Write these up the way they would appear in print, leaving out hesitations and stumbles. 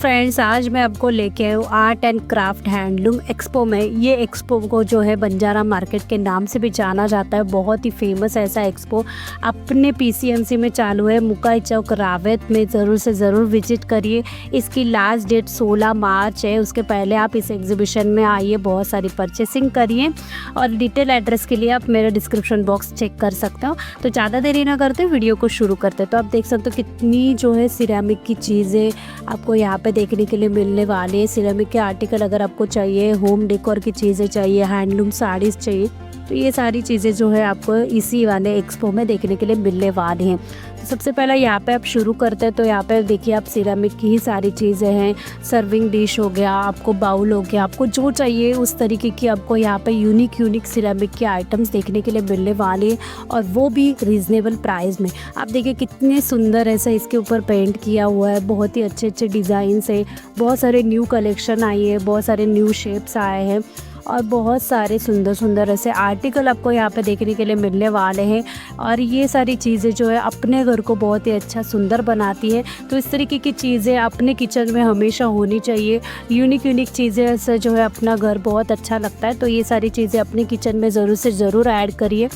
Friends, आज मैं आपको लेके आई हूँ art and craft handloom expo में। ये एक्सपो को जो है बंजारा मार्केट के नाम से भी जाना जाता है। बहुत ही फेमस ऐसा एक्सपो अपने पीसीएमसी में चालू है। मुकाई चौक रावत में ज़रूर से ज़रूर विजिट करिए। इसकी लास्ट डेट 16 मार्च है। उसके पहले आप इस एग्जीबिशन में आइए, बहुत सारी परचेसिंग करिए। और डिटेल एड्रेस के लिए आप मेरा डिस्क्रिप्शन बॉक्स चेक कर सकते हो। तो ज़्यादा देरी ना करते वीडियो को शुरू करते। तो आप देख सकते हो कितनी जो है सिरेमिक की चीज़ें आपको यहाँ पे देखने के लिए मिलने वाली है। सिरेमिक के आर्टिकल अगर आपको चाहिए, होम डेकोर की चीज़ें चाहिए, हैंडलूम साड़ीज़ चाहिए, तो ये सारी चीज़ें जो है आपको इसी वाले एक्सपो में देखने के लिए मिलने वाली हैं। तो सबसे पहले यहाँ पे आप शुरू करते हैं तो यहाँ पे देखिए आप सिरेमिक की ही सारी चीज़ें हैं। सर्विंग डिश हो गया, आपको बाउल हो गया, आपको जो चाहिए उस तरीके की आपको यहाँ पे यूनिक सिरेमिक के आइटम्स देखने के लिए मिलने वाले हैं, और वो भी रीज़नेबल प्राइस में। आप देखिए कितने सुंदर ऐसा इसके ऊपर पेंट किया हुआ है। बहुत ही अच्छे डिज़ाइन से बहुत सारे न्यू कलेक्शन आई है, बहुत सारे न्यू शेप्स आए हैं, और बहुत सारे सुंदर ऐसे आर्टिकल आपको यहाँ पे देखने के लिए मिलने वाले हैं। और ये सारी चीज़ें जो है अपने घर को बहुत ही अच्छा सुंदर बनाती है। तो इस तरीके की चीज़ें अपने किचन में हमेशा होनी चाहिए। यूनिक चीज़ें से जो है अपना घर बहुत अच्छा लगता है। तो ये सारी चीज़ें अपने किचन में ज़रूर से ज़रूर ऐड करिए,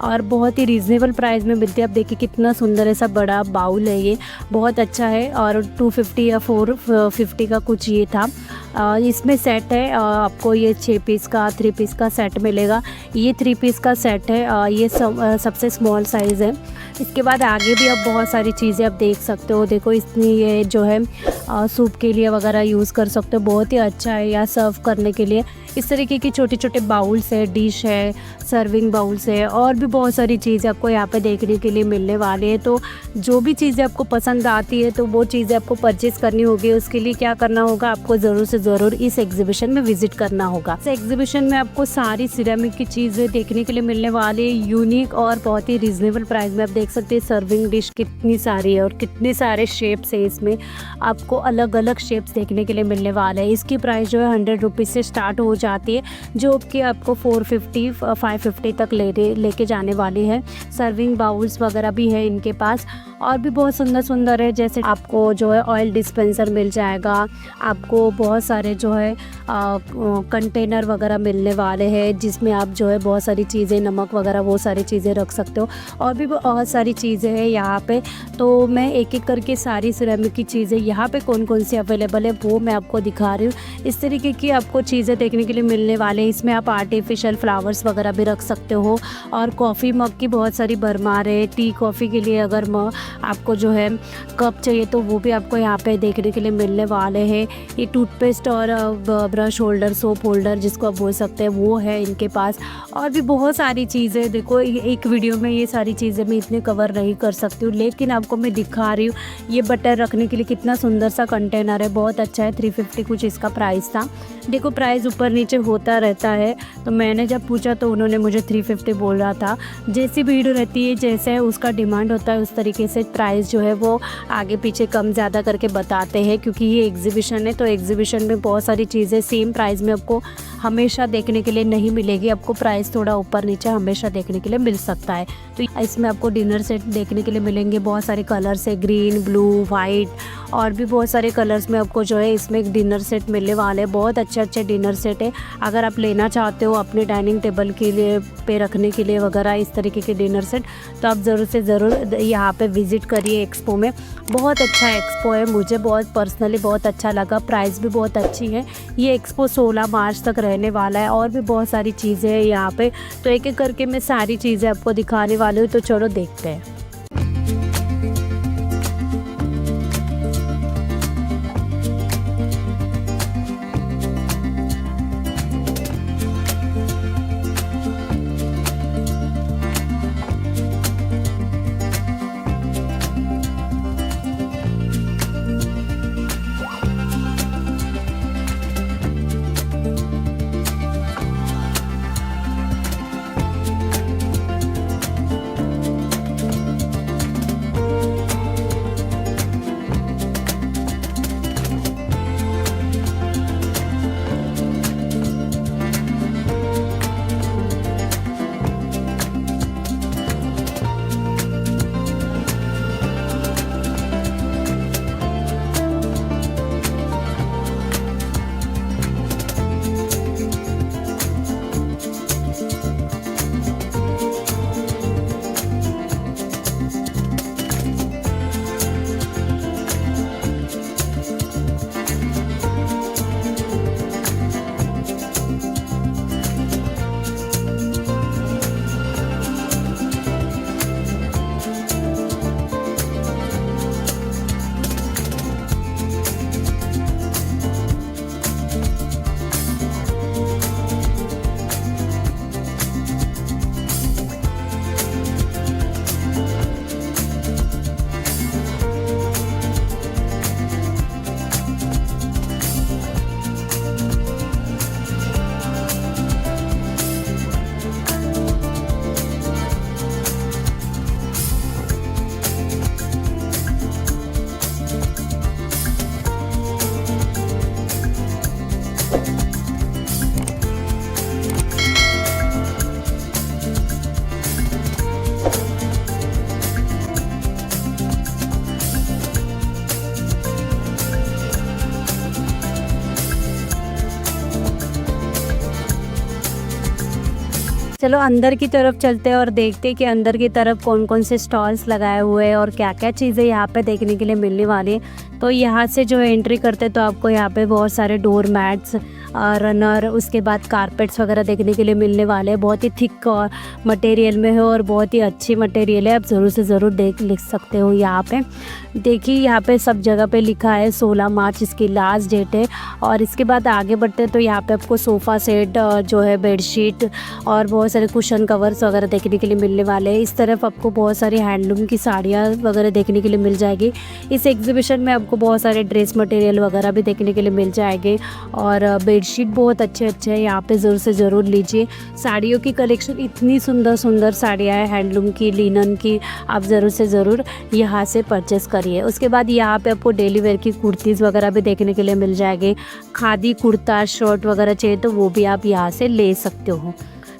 और बहुत ही रीज़नेबल प्राइस में मिलती है। आप देखिए कितना सुंदर ऐसा बड़ा बाउल है, ये बहुत अच्छा है। और 250 या 450 का कुछ ये था। इसमें सेट है, आपको ये 6 पीस का 3 पीस का सेट मिलेगा। ये 3 पीस का सेट है, ये सबसे स्मॉल साइज़ है। इसके बाद आगे भी आप बहुत सारी चीज़ें आप देख सकते हो। देखो इसमें ये जो है सूप के लिए वगैरह यूज़ कर सकते हो, बहुत ही अच्छा है। या सर्व करने के लिए इस तरीके की छोटे बाउल्स है, डिश है, सर्विंग बाउल्स है, और भी बहुत सारी चीज़ें आपको यहाँ पे देखने के लिए मिलने वाले हैं। तो जो भी चीज़ें आपको पसंद आती है तो वो चीज़ें आपको परचेज़ करनी होगी। उसके लिए क्या करना होगा, आपको ज़रूर से ज़रूर इस एग्जीबिशन में विजिट करना होगा। इस एग्जीबिशन में आपको सारी सिरेमिक की चीज़ें देखने के लिए मिलने वाली है, यूनिक और बहुत ही रीज़नेबल प्राइस में। आप देख सकते हैं सर्विंग डिश कितनी सारी है और कितने सारे शेप्स है। इसमें आपको अलग शेप्स देखने के लिए मिलने वाले हैं। इसकी प्राइस जो है 100 रुपीज़ से स्टार्ट हो जाती है, जो कि आपको 450 550 तक लेके जाने वाली है। सर्विंग बाउल्स वगैरह भी है इनके पास, और भी बहुत सुंदर है। जैसे आपको जो है ऑयल डिस्पेंसर मिल जाएगा, आपको बहुत सारे जो है कंटेनर वगैरह मिलने वाले हैं, जिसमें आप जो है बहुत सारी चीज़ें, नमक वगैरह वो सारी चीज़ें रख सकते हो। और भी बहुत सारी चीज़ें हैं यहाँ पे। तो मैं एक करके सारी सिरेमिक की चीज़ें यहाँ पे कौन सी अवेलेबल है वो मैं आपको दिखा रही हूँ। इस तरीके की आपको चीज़ें देखने के लिए मिलने वाले हैं। इसमें आप आर्टिफिशियल फ्लावर्स वगैरह भी रख सकते हो, और कॉफ़ी मग की बहुत सारी भरमार है। टी कॉफ़ी के लिए अगर आपको जो है कप चाहिए तो वो भी आपको यहाँ पे देखने के लिए मिलने वाले हैं। ये टूथपेस्ट और ब्रश होल्डर, सोप होल्डर जिसको आप बोल सकते हैं, वो है इनके पास। और भी बहुत सारी चीज़ें। देखो एक वीडियो में ये सारी चीज़ें मैं इतने कवर नहीं कर सकती हूँ, लेकिन आपको मैं दिखा रही हूँ। ये बटर रखने के लिए कितना सुंदर सा कंटेनर है, बहुत अच्छा है। 350 कुछ इसका प्राइस था। देखो प्राइस ऊपर नीचे होता रहता है, तो मैंने जब पूछा तो उन्होंने मुझे 350 बोल रहा था। जैसी भीड़ रहती है, जैसे उसका डिमांड होता है, उस तरीके से प्राइस जो है वो आगे पीछे कम ज़्यादा करके बताते हैं। क्योंकि ये एग्जीबिशन है, तो एग्जीबिशन में बहुत सारी चीज़ें सेम प्राइस में आपको हमेशा देखने के लिए नहीं मिलेगी। आपको प्राइस थोड़ा ऊपर नीचे हमेशा देखने के लिए मिल सकता है। तो इसमें आपको डिनर सेट देखने के लिए मिलेंगे। बहुत सारे कलर्स है, ग्रीन, ब्लू, वाइट, और भी बहुत सारे कलर्स में आपको जो है इसमें एक डिनर सेट मिलने वाले हैं। बहुत अच्छे डिनर सेट है। अगर आप लेना चाहते हो अपने डाइनिंग टेबल के लिए पे रखने के लिए वगैरह इस तरीके के डिनर सेट, तो आप ज़रूर से ज़रूर यहाँ पे विज़िट करिए एक्सपो में। बहुत अच्छा एक्सपो है, मुझे बहुत पर्सनली बहुत अच्छा लगा। प्राइस भी बहुत अच्छी है। ये एक्सपो 16 मार्च तक रहने वाला है, और भी बहुत सारी चीज़ें हैं यहाँ पे। तो एक करके मैं सारी चीज़ें आपको दिखाने वाली हूँ, तो चलो देखते हैं। चलो अंदर की तरफ चलते हैं और देखते हैं कि अंदर की तरफ कौन कौन से स्टॉल्स लगाए हुए हैं और क्या क्या चीज़ें यहाँ पे देखने के लिए मिलने वाली है। तो यहाँ से जो है एंट्री करते तो आपको यहाँ पे बहुत सारे डोर मैट्स, रनर, उसके बाद कारपेट्स वगैरह देखने के लिए मिलने वाले हैं। बहुत ही थिक मटेरियल में है और बहुत ही अच्छी मटेरियल है, आप ज़रूर से ज़रूर लिख सकते हो। यहाँ पे देखिए यहाँ पे सब जगह पे लिखा है 16 मार्च इसकी लास्ट डेट है। और इसके बाद आगे बढ़ते तो यहाँ पे आपको सोफ़ा सेट, जो है बेडशीट और बहुत सारे कुशन कवर्स वगैरह देखने के लिए मिलने वाले हैं। इस तरफ आपको बहुत सारी हैंडलूम की साड़ियाँ वगैरह देखने के लिए मिल जाएगी। इस एग्जीबिशन में आपको बहुत सारे ड्रेस मटेरियल वगैरह भी देखने के लिए मिल जाएंगे और बेडशीट बहुत अच्छे हैं, यहाँ पे ज़रूर से ज़रूर लीजिए। साड़ियों की कलेक्शन इतनी सुंदर सुंदर साड़ियाँ हैं, हैंडलूम की, लिनन की, आप ज़रूर से ज़रूर यहाँ से परचेस करिए। उसके बाद यहाँ पे आपको डेली वेयर की कुर्तीज़ वगैरह भी देखने के लिए मिल जाएंगे। खादी कुर्ता शर्ट वगैरह चाहिए तो वो भी आप यहाँ से ले सकते हो।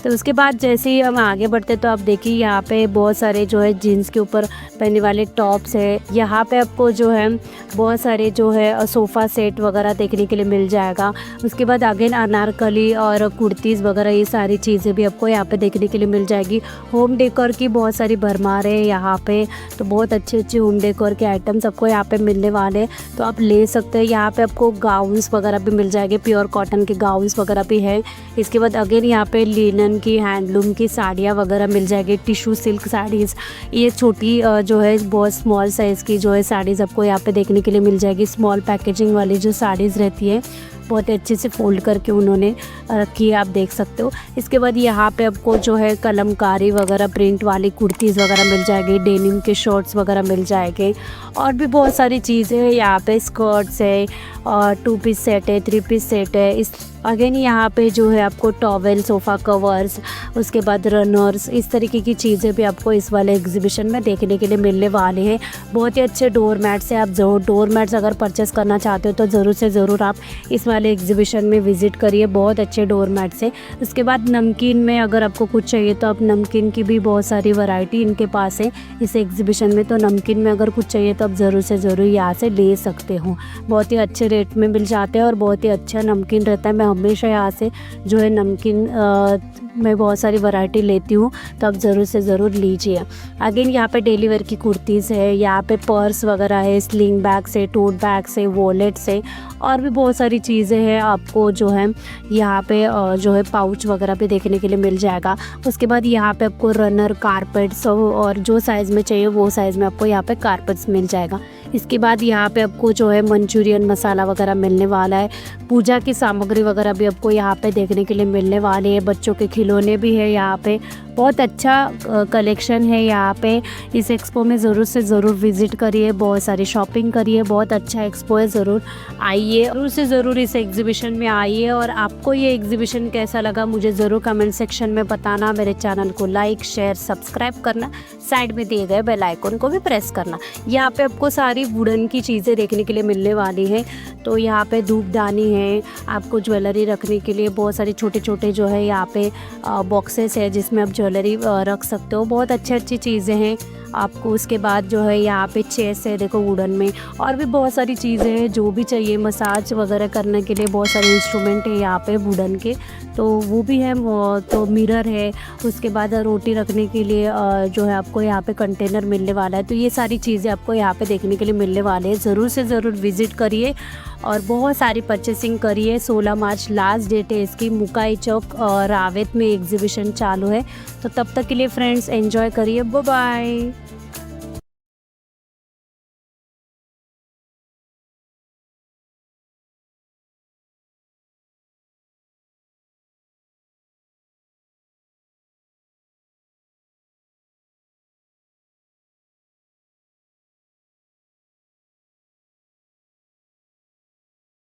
तो उसके बाद जैसे ही हम आगे बढ़ते तो आप देखिए यहाँ पे बहुत सारे जो है जीन्स के ऊपर पहनने वाले टॉप्स है। यहाँ पे आपको जो है बहुत सारे जो है सोफ़ा सेट वगैरह देखने के लिए मिल जाएगा। उसके बाद अगेन अनारकली और कुर्तीज़ वगैरह ये सारी चीज़ें भी आपको यहाँ पे देखने के लिए मिल जाएगी। होम डेकोर की बहुत सारी भरमार है यहाँ पे, तो बहुत अच्छे होम डेकोर के आइटम्स आपको यहाँ पे मिलने वाले हैं, तो आप ले सकते हैं। यहाँ पे आपको गाउन्स वगैरह भी मिल जाएंगे, प्योर कॉटन के गाउन्स वगैरह भी है। इसके बाद अगेन यहाँ पे लिनन की, हैंडलूम की साड़ियाँ वगैरह मिल जाएगी। टिश्यू सिल्क साड़ीज़, ये छोटी जो है बहुत स्मॉल साइज़ की जो है साड़ीज़ आपको यहाँ पे देखने के लिए मिल जाएगी। स्मॉल पैकेजिंग वाली जो साड़ीज़ रहती है बहुत अच्छे से फोल्ड करके उन्होंने रखी है, आप देख सकते हो। इसके बाद यहाँ पे आपको जो है कलमकारी वगैरह प्रिंट वाली कुर्तीज़ वगैरह मिल जाएगी, डेनिम के शॉर्ट्स वगैरह मिल जाएंगे और भी बहुत सारी चीज़ें हैं। यहाँ पे स्कर्ट्स है और 2 पीस सेट है, 3 पीस सेट है। इस अगेन यहाँ पे जो है आपको टॉवेल, सोफ़ा कवर्स, उसके बाद रनर्स, इस तरीके की चीज़ें भी आपको इस वाले एग्जीबिशन में देखने के लिए मिलने वाले हैं। बहुत ही अच्छे डोर मैट्स हैं, आप ज़रूर डोर मैट्स अगर परचेस करना चाहते हो तो ज़रूर से ज़रूर आप इस वाले एग्जीबिशन में विज़िट करिए, बहुत अच्छे डोर मैट्स हैं। उसके बाद नमकीन में अगर आपको कुछ चाहिए तो आप नमकीन की भी बहुत सारी वैरायटी इनके पास है इस एग्जीबिशन में, तो नमकीन में अगर कुछ चाहिए तो आप ज़रूर से ज़रूर यहाँ से ले सकते हो। बहुत ही अच्छे रेट में मिल जाते हैं और बहुत ही अच्छा नमकीन रहता है। मैं हमेशा यहाँ से जो है नमकीन मैं बहुत सारी वैरायटी लेती हूँ, तो आप ज़रूर से ज़रूर लीजिए। अगेन यहाँ पे डेली वेयर की कुर्तीज़ है, यहाँ पे पर्स वगैरह है, स्लिंग बैग्स है, टोट बैग्स है, वॉलेट्स है और भी बहुत सारी चीज़ें हैं। आपको जो है यहाँ पे जो है पाउच वगैरह भी देखने के लिए मिल जाएगा। उसके बाद यहाँ पे आपको रनर, कारपेट्स और जो साइज़ में चाहिए वो साइज़ में आपको यहाँ पे कारपेट्स मिल जाएगा। इसके बाद यहाँ पे आपको जो है मंचूरियन मसाला वगैरह मिलने वाला है। पूजा की सामग्री वगैरह भी आपको यहाँ पे देखने के लिए मिलने वाले हैं। बच्चों के खिलौने भी है यहाँ पे, बहुत अच्छा कलेक्शन है यहाँ पे। इस एक्सपो में ज़रूर से ज़रूर विज़िट करिए, बहुत सारी शॉपिंग करिए, बहुत अच्छा एक्सपो है, ज़रूर आइए, ज़रूर से ज़रूर इस एग्जीबिशन में आइए। और आपको ये एग्जीबिशन कैसा लगा मुझे ज़रूर कमेंट सेक्शन में बताना। मेरे चैनल को लाइक, शेयर, सब्सक्राइब करना, साइड में दिए गए बेल आइकन को भी प्रेस करना। यहाँ पे आपको सारी वुडन की चीज़ें देखने के लिए मिलने वाली है। तो यहाँ पे धूपदानी है, आपको ज्वेलरी रखने के लिए बहुत सारे छोटे छोटे जो है यहाँ पे बॉक्सेस है जिसमें आप ज्वेलरी रख सकते हो। बहुत अच्छी चीज़ें हैं आपको। उसके बाद जो है यहाँ पे चेस है, देखो वुडन में, और भी बहुत सारी चीज़ें हैं जो भी चाहिए मसाज वगैरह करने के लिए। बहुत सारे इंस्ट्रूमेंट है यहाँ पे वुडन के, तो वो भी है। तो मिरर है, उसके बाद रोटी रखने के लिए जो है आपको यहाँ पे कंटेनर मिलने वाला है। तो ये सारी चीज़ें आपको यहाँ पे देखने के लिए मिलने वाले हैं। ज़रूर से ज़रूर विज़िट करिए और बहुत सारी परचेसिंग करिए। 16 मार्च लास्ट डेट है इसकी। मुकाई चौक रावेत में एग्जीबिशन चालू है। तो तब तक के लिए फ्रेंड्स एंजॉय करिए, बाय बाय।